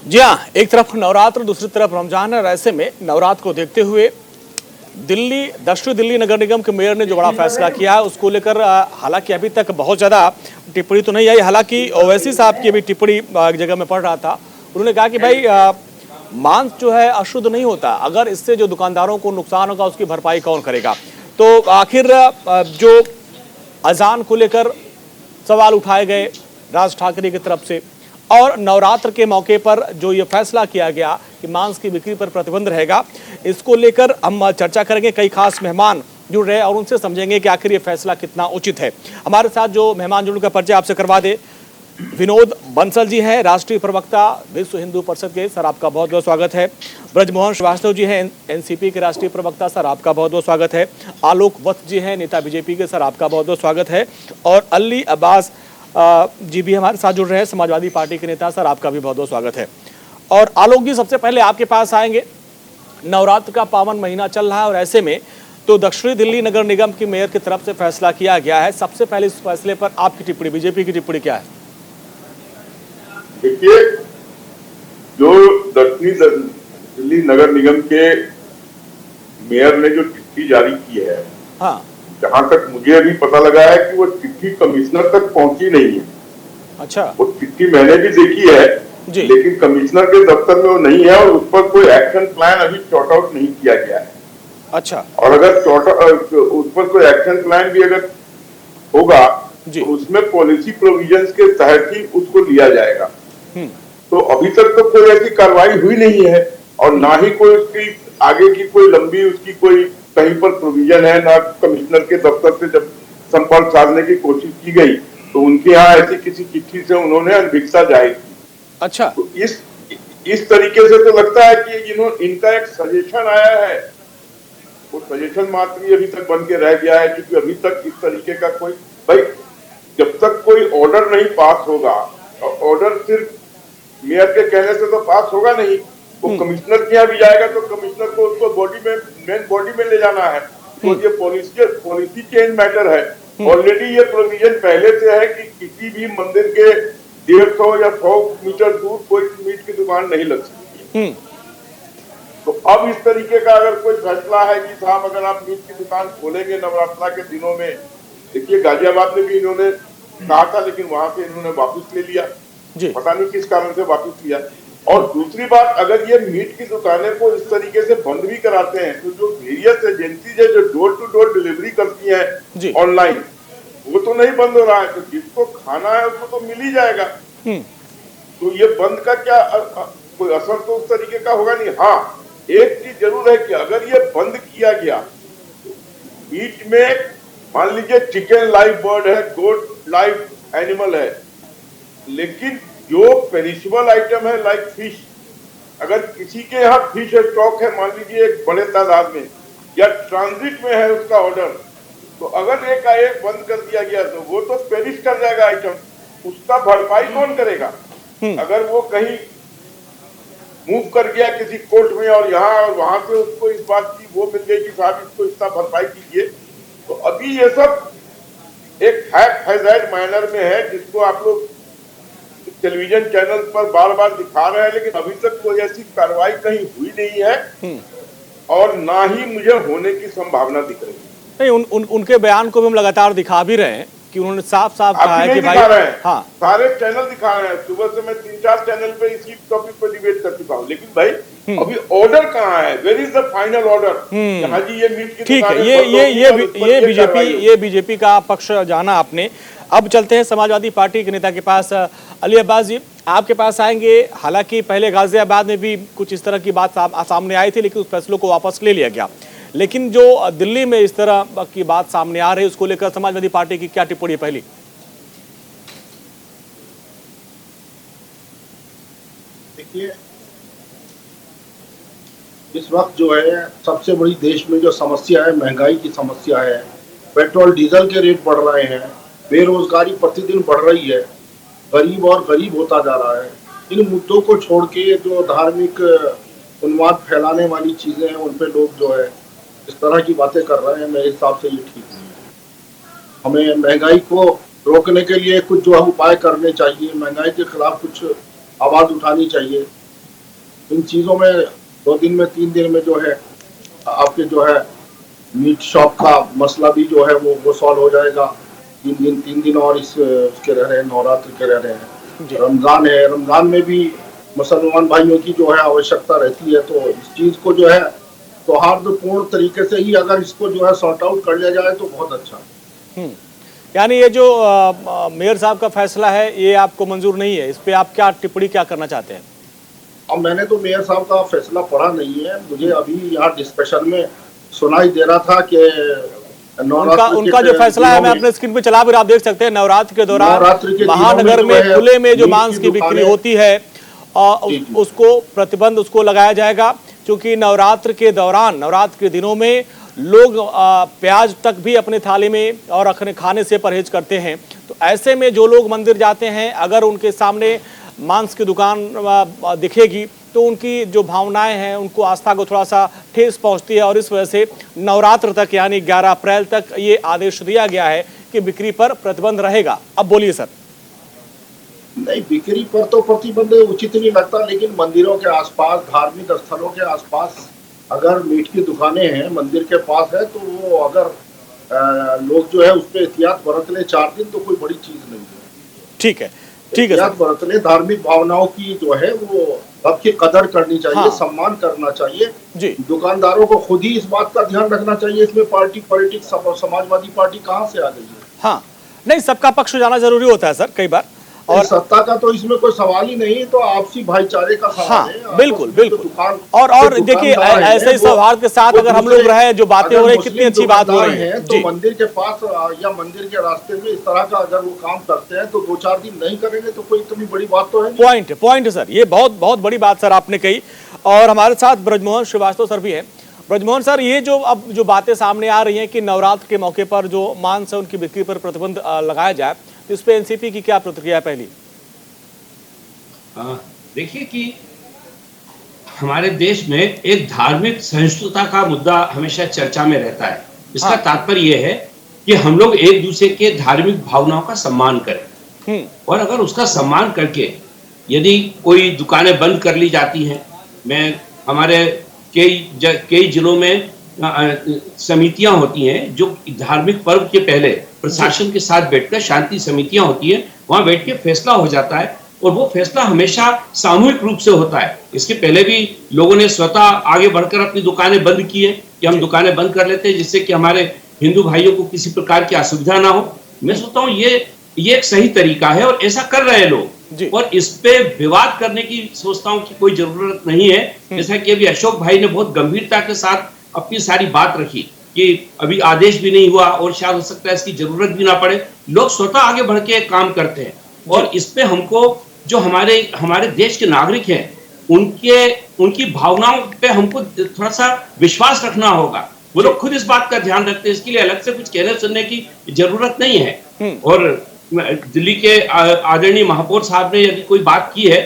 जी हाँ, एक तरफ नवरात्र दूसरी तरफ रमजान है और ऐसे में नवरात्र को देखते हुए दक्षिण दिल्ली नगर निगम के मेयर ने जो बड़ा फैसला किया है उसको लेकर हालांकि अभी तक बहुत ज्यादा टिप्पणी तो नहीं आई। हालांकि ओवैसी साहब की अभी टिप्पणी एक जगह में पढ़ रहा था, उन्होंने कहा कि भाई मांस जो है अशुद्ध नहीं होता, अगर इससे जो दुकानदारों को नुकसान होगा उसकी भरपाई कौन करेगा। तो आखिर जो अजान को लेकर सवाल उठाए गए राज ठाकरे की तरफ से और नवरात्र के मौके पर जो ये फैसला किया गया कि मांस की बिक्री पर प्रतिबंध रहेगा, इसको लेकर हम चर्चा करेंगे। कई खास मेहमान जुड़ रहे हैं और उनसे समझेंगे कि आखिर ये फैसला कितना उचित है। हमारे साथ जो मेहमान जुड़ने का परिचय आपसे करवा दे, विनोद बंसल जी हैं, राष्ट्रीय प्रवक्ता विश्व हिंदू परिषद के, सर आपका बहुत बहुत स्वागत है। ब्रजमोहन श्रीवास्तव जी हैं, एनसीपी के राष्ट्रीय प्रवक्ता, सर आपका बहुत बहुत स्वागत है। आलोक वत्स जी हैं, नेता बीजेपी के, सर आपका बहुत बहुत स्वागत है। और अली अब्बास जी भी हमारे साथ जुड़ रहे हैं, समाजवादी पार्टी के नेता, सर आपका भी बहुत बहुत स्वागत है। और आलोक जी, सबसे पहले आपके पास आएंगे। नवरात्र का पावन महीना चल रहा है और ऐसे में तो दक्षिणी दिल्ली नगर निगम की मेयर की तरफ से फैसला किया गया है। सबसे पहले इस फैसले पर आपकी टिप्पणी, बीजेपी की टिप्पणी क्या है? देखिए, जो दक्षिणी दिल्ली नगर निगम के मेयर ने जो चिट्ठी जारी की है, हाँ, जहां तक मुझे अभी पता लगा है कि वो चिट्ठी कमिश्नर तक पहुंची नहीं है। अच्छा, वो चिट्ठी मैंने भी देखी है जी, लेकिन कमिश्नर के दफ्तर में वो नहीं है और उस पर कोई एक्शन प्लान अभी सॉर्ट आउट नहीं किया गया है। अच्छा, और अगर उस पर कोई एक्शन प्लान भी अगर होगा तो उसमें पॉलिसी प्रोविजंस के तहत ही उसको लिया जाएगा। तो अभी तक तो कोई ऐसी कार्रवाई हुई नहीं है और ना ही कोई उसकी आगे की कोई लंबी उसकी कोई कहीं पर प्रोविजन है, ना कमिश्नर के दफ्तर से जब संपर्क साधने की कोशिश की गई तो उनके यहाँ ऐसी किसी चिट्ठी से उन्होंने अनभिक्षा जाहिर की। अच्छा, तो इस तरीके से तो लगता है कि इनका एक सजेशन आया है, वो सजेशन मात्र ही अभी तक बन के रह गया है, क्योंकि अभी तक इस तरीके का कोई, भाई जब तक कोई ऑर्डर नहीं पास होगा, और ऑर्डर सिर्फ मेयर के कहने से तो पास होगा नहीं, वो कमिश्नर के यहाँ भी जाएगा तो कमिश्नर को उसको मेन बॉडी में ले जाना है। तो ये पॉलिसी चेंज मैटर है। ऑलरेडी ये प्रोविजन पहले से है कि किसी भी मंदिर के 150 या 100 मीटर दूर कोई मीट की दुकान नहीं लग सकती। तो अब इस तरीके का अगर कोई फैसला है कि साहब अगर आप मीट की दुकान खोलेंगे नवरात्रा के दिनों में, देखिए गाजियाबाद में भी इन्होंने कहा था लेकिन वहां से इन्होंने वापस ले लिया, पता नहीं किस कारण से वापस लिया। और दूसरी बात, अगर ये मीट की दुकानें को इस तरीके से बंद भी कराते हैं तो जो वेरियस एजेंसीज है जो डोर टू डोर डिलीवरी करती है ऑनलाइन, वो तो नहीं बंद हो रहा है, तो जिसको खाना है उसको तो मिल ही जाएगा। तो ये बंद का क्या कोई असर तो उस तरीके का होगा नहीं। हाँ, एक चीज जरूर है कि अगर ये बंद किया गया, मीट में मान लीजिए चिकन लाइव बर्ड है, गोट लाइव एनिमल है, लेकिन जो पेरिशेबल आइटम है लाइक फिश, अगर किसी के यहाँ फिश स्टॉक है मान लीजिए एक बड़े तादाद में या ट्रांजिट में है उसका ऑर्डर, तो अगर एक बंद कर दिया गया तो वो तो पेरिश कर जाएगा आइटम, उसका भरपाई कौन करेगा? अगर वो कहीं मूव कर गया किसी कोर्ट में और यहाँ और वहां से उसको इस बात की वो मिल गई कि साहब इसको इतना भरपाई कीजिए, तो अभी ये सब एक हैजार्ड मैनर में है जिसको आप लोग टेलीविजन चैनल पर बार बार दिखा रहे हैं, लेकिन अभी तक कोई ऐसी कार्रवाई कहीं हुई नहीं है और ना ही मुझे होने की संभावना दिख रही है। नहीं, उनके बयान को भी हम लगातार दिखा भी रहे हैं कि उन्होंने साफ साफ कहा है कि भाई, हाँ, सारे चैनल दिखा रहे हैं, सुबह से मैं 3-4 चैनल पे इसी टॉपिक पर डिबेट कर चुका हूँ, लेकिन भाई अभी ऑर्डर कहाँ है? Where is the final order? हाँ जी, ये मीट की ठीक है, ये बीजेपी का पक्ष जाना आपने। अब चलते हैं समाजवादी पार्टी के नेता के पास। अली अब्बास जी, आपके पास आएंगे। हालांकि पहले गाजियाबाद में भी कुछ इस तरह की बात सामने आई थी, लेकिन उस फैसलों को वापस ले लिया गया, लेकिन जो दिल्ली में इस तरह की बात सामने आ रही है उसको लेकर समाजवादी पार्टी की क्या टिप्पणी है? पहली, देखिए, इस वक्त जो है सबसे बड़ी देश में जो समस्या है, महंगाई की समस्या है, पेट्रोल डीजल के रेट बढ़ रहे हैं, बेरोजगारी प्रतिदिन बढ़ रही है, गरीब और गरीब होता जा रहा है। इन मुद्दों को छोड़ के जो धार्मिक उन्माद फैलाने वाली चीजें हैं उन पे लोग जो है इस तरह की बातें कर रहे हैं, मेरे हिसाब से ये ठीक नहीं है। हमें महंगाई को रोकने के लिए कुछ जो है उपाय करने चाहिए, महंगाई के खिलाफ कुछ आवाज उठानी चाहिए। इन चीजों में 2 दिन में 3 दिन में जो है आपके जो है मीट शॉप का मसला भी जो है वो सॉल्व हो जाएगा। 3 दिन और उसके रह रहे हैं, नवरात्र के रह रहे हैं। रमजान है, रमजान में भी मुसलमान भाइयों की जो है आवश्यकता रहती है, तो इस चीज को जो है सौहार्दपूर्ण तरीके से ही अगर इसको जो है सॉर्ट आउट कर लिया जाए तो बहुत अच्छा। यानी ये जो मेयर साहब का फैसला है ये आपको मंजूर नहीं है, इस पे आप क्या टिप्पणी क्या करना चाहते हैं? अब मैंने तो मेयर साहब का फैसला पढ़ा नहीं है, मुझे अभी यहाँ डिस्कशन में सुनाई दे रहा था कि उनका जो फैसला है मैं अपने स्क्रीन पे चला भी आप देख सकते हैं। नवरात्र के दौरान महानगर में खुले में जो मांस की बिक्री होती है उसको प्रतिबंध उसको लगाया जाएगा, क्योंकि नवरात्र के दौरान, नवरात्र के दिनों में लोग प्याज तक भी अपने थाली में और खाने से परहेज करते हैं। तो ऐसे में जो लोग मंदिर जाते हैं अगर उनके सामने मांस की दुकान दिखेगी तो उनकी जो भावनाएं हैं उनको आस्था को थोड़ा सा ठेस पहुंचती है, और इस वजह से नवरात्र तक यानी 11 अप्रैल तक ये आदेश दिया गया है कि बिक्री पर प्रतिबंध रहेगा। अब बोलिए सर। नहीं, बिक्री पर तो प्रतिबंध उचित नहीं लगता, लेकिन मंदिरों के आसपास, धार्मिक स्थलों के आसपास अगर मीट की दुकानें हैं, मंदिर के पास है, तो वो अगर लोग जो है उस पर एहतियात बरत ले 4 दिन तो कोई बड़ी चीज नहीं है। ठीक है, ठीक है। एहतियात बरत ले, धार्मिक भावनाओं की जो है वो सबकी कदर करनी चाहिए। हाँ। सम्मान करना चाहिए जी। दुकानदारों को खुद ही इस बात का ध्यान रखना चाहिए, इसमें पार्टी पॉलिटिक्स समाजवादी पार्टी कहाँ से आ गई है। हाँ, नहीं, सबका पक्ष जाना जरूरी होता है सर कई बार, और सत्ता का तो इसमें कोई सवाल ही नहीं, तो आपसी भाईचारे का सवाल है। हाँ, बिल्कुल बिल्कुल। और देखिए ऐसे ही सौहार्द के साथ अगर हम लोग रहे, जो बातें हो रही कितनी अच्छी बात हो रही है। तो मंदिर के पास या मंदिर के रास्ते में इस तरह का अगर वो काम करते हैं तो 2-4 दिन नहीं करेंगे तो कोई इतनी बड़ी बात तो है। पॉइंट सर, ये बहुत बहुत बड़ी बात सर आपने कही। और हमारे साथ ब्रजमोहन श्रीवास्तव सर भी हैं। ब्रजमोहन सर, ये जो अब जो बातें सामने आ रही हैं कि नवरात्र के मौके पर जो मांस है उनकी बिक्री पर प्रतिबंध लगाया जाए, इस पे एनसीपी की क्या प्रतिक्रिया है? पहली देखिए कि हमारे देश में एक धार्मिक सहिष्णुता का मुद्दा हमेशा चर्चा में रहता है। इसका तात्पर्य यह है कि हम लोग एक दूसरे के धार्मिक भावनाओं का सम्मान करें, और अगर उसका सम्मान करके यदि कोई दुकानें बंद कर ली जाती हैं, हमारे कई जिलों में समितियां होती हैं जो धार्मिक पर्व के पहले प्रशासन के साथ बैठकर, शांति समितियां होती हैं, वहां बैठ के फैसला हो जाता है, और वो फैसला हमेशा सामूहिक रूप से होता है। इसके पहले भी लोगों ने स्वतः आगे बढ़कर अपनी दुकानें बंद की है कि हम दुकानें बंद कर लेते हैं जिससे कि हमारे हिंदू भाइयों को किसी प्रकार की असुविधा ना हो। मैं सोचता हूँ ये एक सही तरीका है और ऐसा कर रहे हैं लोग, और इस पे विवाद करने की सोचता हूँ कि कोई जरूरत नहीं है। जैसा कि अभी अशोक भाई ने बहुत गंभीरता के साथ अपनी सारी बात रखी कि अभी आदेश भी नहीं हुआ और शायद हो सकता है इसकी जरूरत भी ना पड़े। लोग स्वतः आगे बढ़ के काम करते हैं, और इस पे हमको जो हमारे देश के नागरिक हैं उनकी भावनाओं पे हमको थोड़ा सा विश्वास रखना होगा। वो लोग खुद इस बात का ध्यान रखते हैं, इसके लिए अलग से कुछ कहने सुनने की जरूरत नहीं है। और दिल्ली के आदरणीय महापौर साहब ने यदि कोई बात की है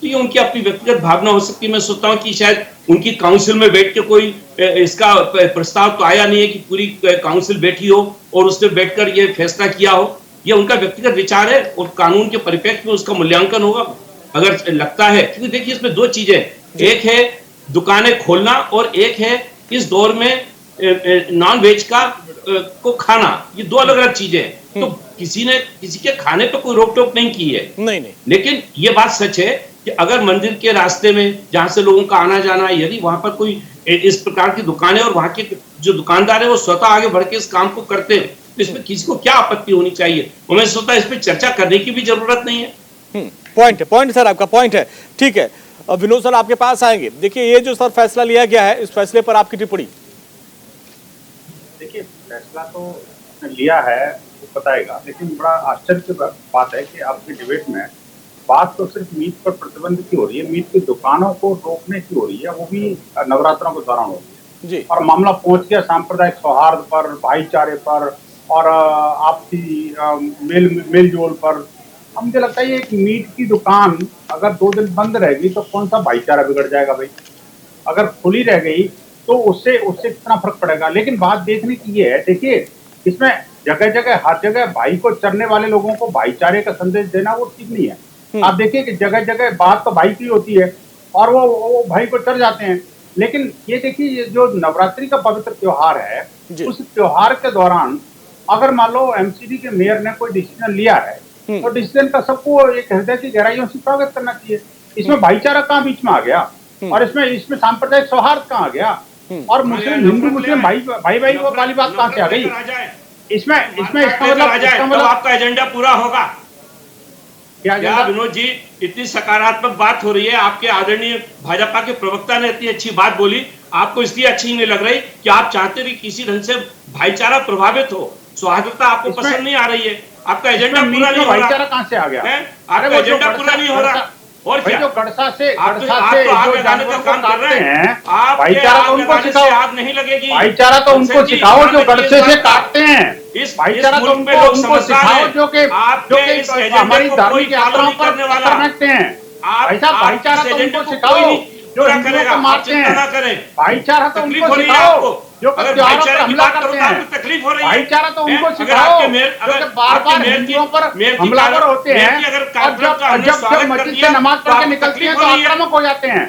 तो ये उनकी अपनी व्यक्तिगत भावना हो सकती है। मैं सोचता हूँ कि शायद उनकी काउंसिल में बैठ के कोई इसका प्रस्ताव तो आया नहीं है कि पूरी काउंसिल बैठी हो और उसने बैठकर ये फैसला किया हो। ये उनका व्यक्तिगत विचार है और कानून के परिप्रेक्ष्य में उसका मूल्यांकन होगा अगर लगता है। क्योंकि देखिए इसमें 2 चीजें, एक है दुकानें खोलना और एक है इस दौर में नॉन वेज को खाना। ये 2 अलग अलग चीजें हैं। तो किसी के खाने पे कोई रोक टोक नहीं की है, नहीं। लेकिन ये बात सच है कि अगर मंदिर के रास्ते में जहां से लोगों का आना जाना है, यदि वहां पर कोई इस प्रकार की दुकानें और वहां के जो दुकानदार है वो स्वतः आगे बढ़ के इस काम को करते हैं, इसमें किसी को क्या आपत्ति होनी चाहिए। और मैं सोचता है इस पर चर्चा करने की भी जरूरत नहीं है। पॉइंट सर, आपका पॉइंट है, ठीक है। विनोद सर आपके पास आएंगे। देखिए ये जो सर फैसला लिया गया है, इस फैसले पर आपकी टिप्पणी। देखिए फैसला तो लिया है वो बताएगा, लेकिन बड़ा आश्चर्य की बात है कि आपकी डिबेट में बात तो सिर्फ मीट पर प्रतिबंध की हो रही है, मीट की दुकानों को रोकने की हो रही है, वो भी नवरात्रों के दौरान हो रही है जी। और मामला पहुंच गया सांप्रदायिक सौहार्द पर, भाईचारे पर और आपसी मेल जोल पर। मुझे लगता है एक मीट की दुकान अगर 2 दिन बंद रहेगी तो कौन सा भाईचारा बिगड़ जाएगा भाई। अगर खुली रह गई तो उससे कितना फर्क पड़ेगा। लेकिन बात देखने की ये है, देखिए इसमें जगह जगह हर जगह भाई को चरने वाले लोगों को भाईचारे का संदेश देना वो ठीक नहीं है। आप देखिए कि जगह जगह बात तो भाई की होती है और वो भाई को चढ़ जाते हैं। लेकिन ये देखिए, ये जो नवरात्रि का पवित्र त्योहार है, उस त्योहार के दौरान अगर मान लो एमसीडी के मेयर ने कोई डिसीजन लिया है, तो डिसीजन का सबको एक हृदय की गहराइयों से स्वागत करना चाहिए। इसमें भाईचारा कहाँ बीच में आ गया, और इसमें सांप्रदायिक सौहार्द कहाँ आ गया, और मुस्लिम हिंदू मुस्लिम भाई वो वाली बात कहाँ से आ गई? इसमें इसका मतलब आपका एजेंडा पूरा होगा क्या? विनोद जी, इतनी सकारात्मक बात हो रही है, आपके आदरणीय भाजपा के प्रवक्ता ने इतनी अच्छी बात बोली, आपको इसलिए अच्छी नहीं लग रही कि आप चाहते कि किसी ढंग से भाईचारा प्रभावित हो, सौहार्दता आपको पसंद नहीं आ रही है, आपका एजेंडा पूरा नहीं हो रहा। भाईचारा कहाँ से आ गया? आपका एजेंडा पूरा नहीं हो रहा। और क्या जो गड़सा से आप तो आग लगाने का काम कर रहे हैं, आप भाईचारा तो उनको सिखाओ, आग नहीं लगेगी। भाईचारा तो उनको सिखाओ जो गड़से से काटते हैं। इस भाईचारा तो उनको सिखाओ जो कि हमारी धार्मिक यात्राओं पर रखते हैं। ऐसा भाईचारा तो उनको सिखाओ जो हिंदुओं को मारते हैं। भाईचारा तो उनको सिखाओ जो त्योहारों पर हमला करते हैं। तकलीफ हो रही है। भाईचारा तो उनको सिखाओ जो बार-बार हिंदुओं पर हमलावर होते हैं, और जब मस्जिद से नमाज पढ़ के निकलती हैं तो आक्रामक हो जाते हैं।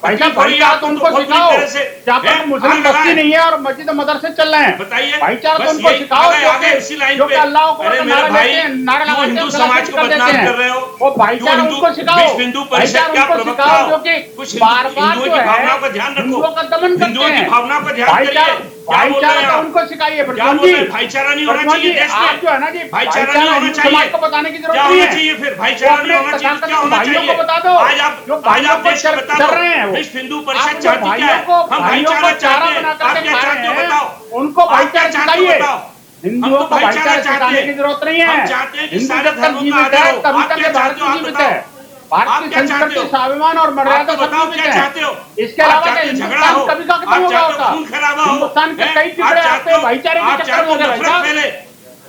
भाईचारा तो उनको सिखाओ जहाँ पर मुस्लिम बस्ती नहीं है और मस्जिद मदरसे चल रहे हैं। बताइए, भाईचारा तो उनको सिखाओ जो कि अल्लाह को नारा लगाते हैं, समाज को बदनाम कर रहे हो। वो भाईचारा उनको सिखाओ, भाईचारा उनको सिखाओ जो कि बार-बार जो है हिंदुओं का दमन करते हैं। भाईचारा तो उनको सिखाइए। भाईचारा नहीं होना चाहिए देश में। आप जो है ना जी, भाईचारा नहीं होना चाहिए, समाज को बताने की जरूरत क्या नहीं होना है। चाहिए? फिर भाईचारा नहीं होना चाहिए, क्या होना भाइयों चाहिए? को बता दो, आज आप जो देश को बता कर रहे हैं, दो, विश्व हिंदू परिषद आप जो चाहती क्या है? हम भाईचारा चाहते हैं। बना आप क्या करके खा चाहते हो रहे हैं, बताओ, उनको भाईचारा सिखाइए। बताओ। हिंदुओं को भाईचारा सिखाने की जरूरत नहीं है। हम चाहते हैं कि हिंदू सारे जब तक धर्मों का जीवित आदर है हो। तभी आप तक क्या ये भारत चाहते हो? जीवित आप है। भारत आप की क्या चाहते संस्कृति, हो? स्वाभिमान और मर्यादा सब बताओ जीवित क्या है। चाहते हो? इसके आप अलावा चाहते हो झगड़ा हिंदुस्तान हो? कभी का खत्म आप होगा चाहते हो होगा। खून खराबा हो? हिंदुस्तान के कई टुकड़े आते हैं भाईचारे के चक्कर में हो गए।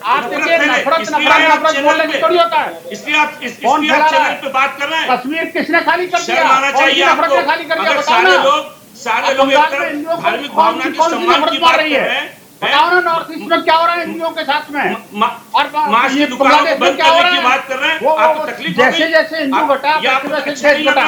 आप देखिए, नफरत बोलने की थोड़ी होता है। इसलिए आप चैनल पे बात कर रहे हैं। कश्मीर किसने खाली कर दिया? शर्म आना चाहिए नफरत ने खाली कर आपको। दिया, अगर बताओ ना। सारे लोग एक तरफ धार्मिक भावना की सम्मान की बात कर रहे हैं, बताओ ना, नॉर्थ ईस्ट में क्या हो रहा है हिंदुओं के साथ में? और मांस की दुकानों को बंद करने की बात कर रहे हैं, आपको तकलीफ हो गई? जैसे जैसे हिंदू घटा वैसे देश घटा।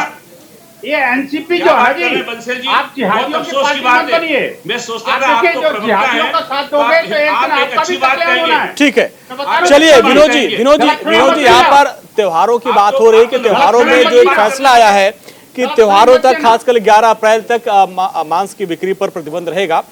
ये एनसीपी जो है जी, आप जिहादियों की पार्टी मत बनिए। मैं सोचता आप था आप देखिए, तो जो प्रवक्ता जिहादियों हैं, का साथ दोगे तो एक दिन आपका भी कल्याण होना है। ठीक है, मैं बता रहा हूं, चलिए आप विनोद जी, बताइए। यहाँ पर त्योहारों की बात हो रही है कि त्योहारों में जो एक फैसला आया है कि त्योहारों तक खासकर 11 अप्रैल तक मांस की बिक्री पर प्रतिबंध रहेगा।